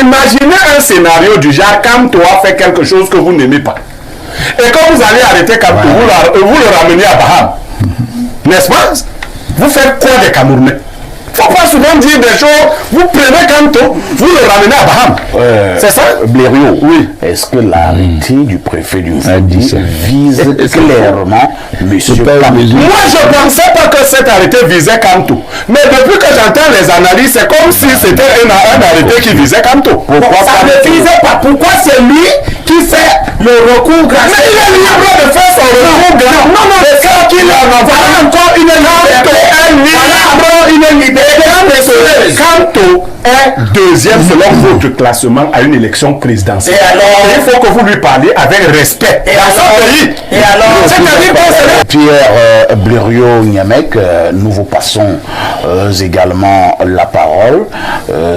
Imaginez un scénario du genre, Kamto a fait quelque chose que vous n'aimez pas. Et quand vous allez arrêter Kamto, vous le ramenez à Baham. N'est-ce pas? Vous faites quoi des Camerounais? Il ne faut pas souvent dire des choses. Vous prenez Kamto, vous le ramenez à Baham. C'est ça? Blériot, oui. Est-ce que l'arrêté du préfet du Fadi vise clairement M. Kamto? Moi, je ne pensais pas que cet arrêté visait Kamto. Mais depuis que j'entends les analyses, c'est comme si c'était un arrêté qui visait Kamto. Pourquoi ça ne visait pas? Pourquoi c'est lui qui fait le recours grâce? Mais il est libre de faire son recours grâce. Non, non, c'est ça qu'il a. Voilà encore une liberté. Kamto est deuxième selon votre classement à une élection présidentielle. Et alors, il faut que vous lui parliez avec respect. Et alors, c'est-à-dire que Pierre Blériot Niamek, nous vous passons également la parole.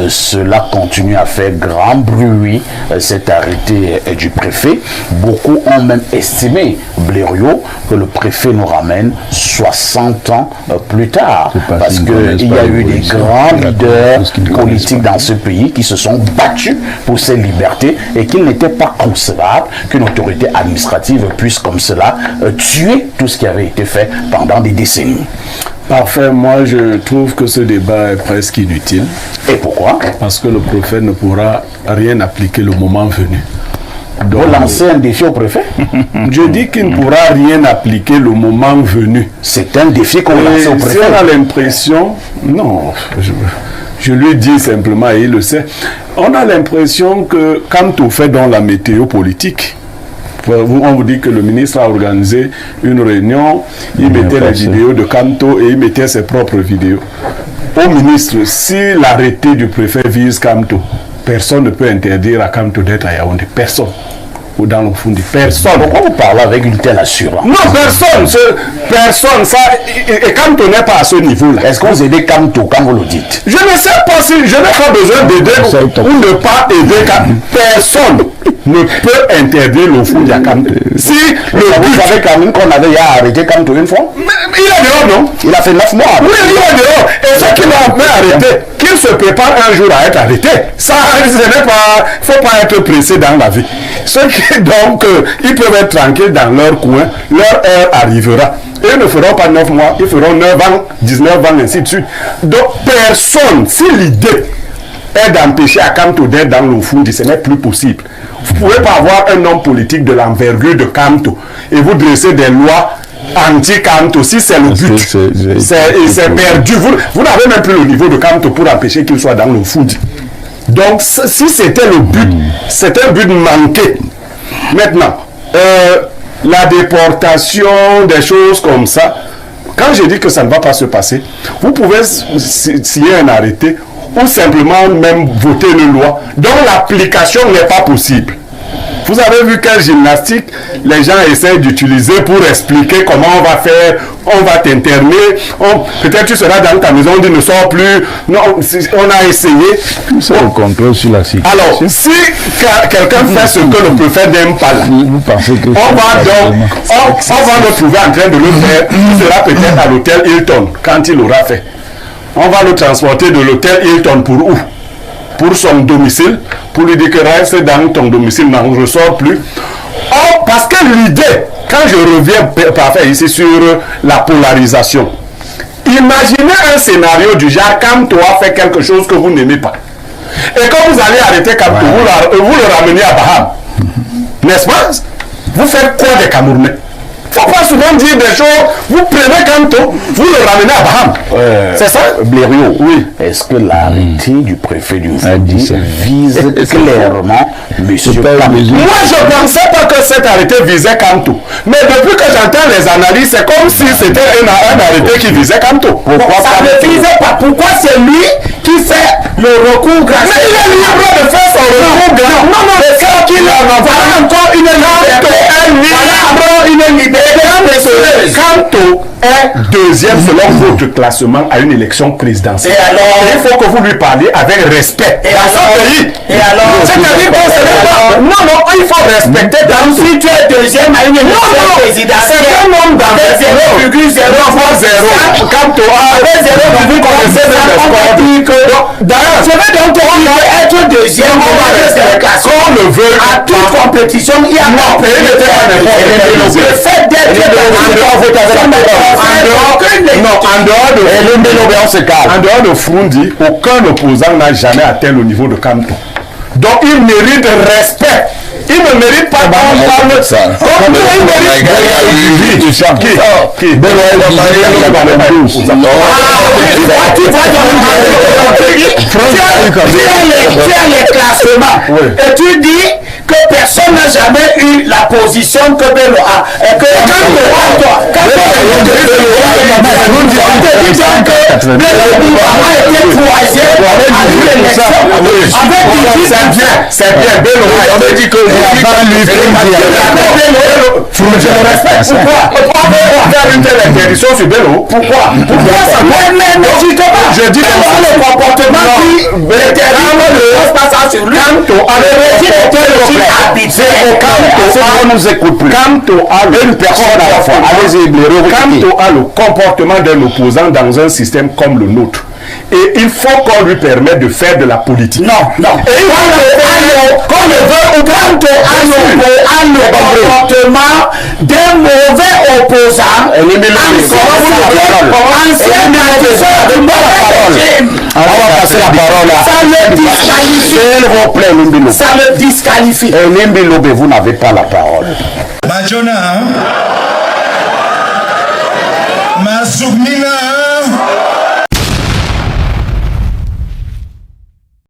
Cela continue à faire grand bruit, cet arrêté du préfet. Beaucoup ont même estimé, Blériot, que le préfet nous ramène 60 ans plus tard. Parce qu'il y a eu des grands leaders politiques dans ce pays qui se sont battus pour ces libertés et qu'il n'était pas concevable qu'une autorité administrative puisse comme cela tuer tout ce qui avait été fait pendant des décennies. Parfait, moi je trouve que ce débat est presque inutile. Et pourquoi? Parce que le préfet ne pourra rien appliquer le moment venu. Donc, vous lancez un défi au préfet? Je dis qu'il ne pourra rien appliquer le moment venu. C'est un défi qu'on lance au préfet. Si on a l'impression, non, je lui dis simplement, et il le sait, on a l'impression que quand on fait dans la météo politique, on vous dit que le ministre a organisé une réunion, il mettait les vidéos de Kamto et il mettait ses propres vidéos. Au ministre, si l'arrêté du préfet vise Kamto, personne ne peut interdire à Kamto d'être à Yaoundé. Personne. Ou dans le fond, personne. Pourquoi vous parlez avec une telle assurance? Non, personne. Personne. Ça, et Kamto n'est pas à ce niveau-là. Est-ce qu'on vous aide Kamto quand vous le dites? Je ne sais pas si je n'ai pas besoin d'aider ou ne pas aider Kamto. Personne ne peut interdire le fond de Kamto. Si le but... Vous savez quand même qu'on avait arrêté Kamto une fois? Mais il est dehors, non? Il a fait 9 mois. Oui, il est dehors. Et ce qui l'a arrêté, qu'il se prépare un jour à être arrêté. Ça, ce n'est pas... Il ne faut pas être pressé dans la vie. Donc, ils peuvent être tranquilles dans leur coin. Leur heure arrivera. Et ils ne feront pas 9 mois. Ils feront 9 ans, 19 ans, ainsi de suite. Donc, personne, si l'idée est d'empêcher à Kamto d'être dans le fond, ce n'est plus possible. Vous ne pouvez pas avoir un homme politique de l'envergure de Kamto et vous dresser des lois anti-Kamto. Si c'est le but, c'est perdu. Vous n'avez même plus le niveau de Kamto pour empêcher qu'il soit dans le food. Donc, si c'était le but, c'est un but manqué. Maintenant, la déportation, des choses comme ça, quand je dis que ça ne va pas se passer, vous pouvez signer un arrêté ou simplement même voter une loi dont l'application n'est pas possible. Vous avez vu quelle gymnastique les gens essaient d'utiliser pour expliquer comment on va faire, on va t'interner, peut-être tu seras dans ta maison, on dit ne sors plus, non, on a essayé. C'est le contrôle sur la sécurité. Alors, si quelqu'un fait ce que le préfet n'aime pas là, vous pensez que on va le trouver en train de le faire, il sera peut-être à l'hôtel Hilton quand il l'aura fait. On va le transporter de l'hôtel Hilton pour où? Pour son domicile, pour lui dire que reste dans ton domicile, n'en ressort plus. Oh, parce que l'idée, quand je reviens parfait ici sur la polarisation, imaginez un scénario du genre, Kamto a fait quelque chose que vous n'aimez pas. Et quand vous allez arrêter Kamto, vous le ramenez à Baham. N'est-ce pas? Vous faites quoi des Camerounais? Il ne faut pas souvent dire des choses. Vous prenez Kamto, vous le ramenez à Baham. C'est ça? Blériot, oui. Est-ce que l'arrêté du préfet du Fadi vise clairement M. Kamto? Moi, je ne pensais pas que cet arrêté visait Kamto. Mais depuis que j'entends les analyses, c'est comme si c'était un arrêté qui visait Kamto. Pourquoi ça ne visait pas? Pourquoi c'est lui qui fait le recours grâce? Mais il est libre de faire son recours grâce. Non, non, c'est ça qu'il a. Voilà encore une liberté. Kamto est deuxième selon votre classement à une élection présidentielle. Et alors, il faut que vous lui parliez avec respect. Et alors, c'est-à-dire que Non, non, il faut respecter. Si tu es deuxième à une élection présidentielle, c'est un nombre d'entrées 0,0. Quand tu as 0,0, vous connaissez le score. D'ailleurs, je vais donc te dire être deuxième qu'on le veut. à toute compétition, il y a non, le fait d'être en dehors de Frundi, aucun opposant n'a jamais atteint le niveau de Kamto. Donc il mérite respect. Il ne mérite pas qu'on parle de ça. Il mérite les classements et tu dis que personne n'a jamais eu la position que Bello a. Et que c'est bien, Bello, on a dit que pourquoi faire une telle interdiction sur Bello? Pourquoi ça je dis que le comportement qui détermine le passage sur lui. On nous écoute plus. Kanto a une personne à la fois. Kanto a le comportement d'un opposant dans un système comme le nôtre. Et il faut qu'on lui permette de faire de la politique. Non. Et qu'on le veut ou Kanto a le comportement d'un mauvais opposant. Ancien agresseur de mauvais. On va passer la parole à... Ça le disqualifie. S'il vous plaît, Limbilo. Ça le disqualifie. Limbilo, vous n'avez pas la parole. Bajona, Mazugmina.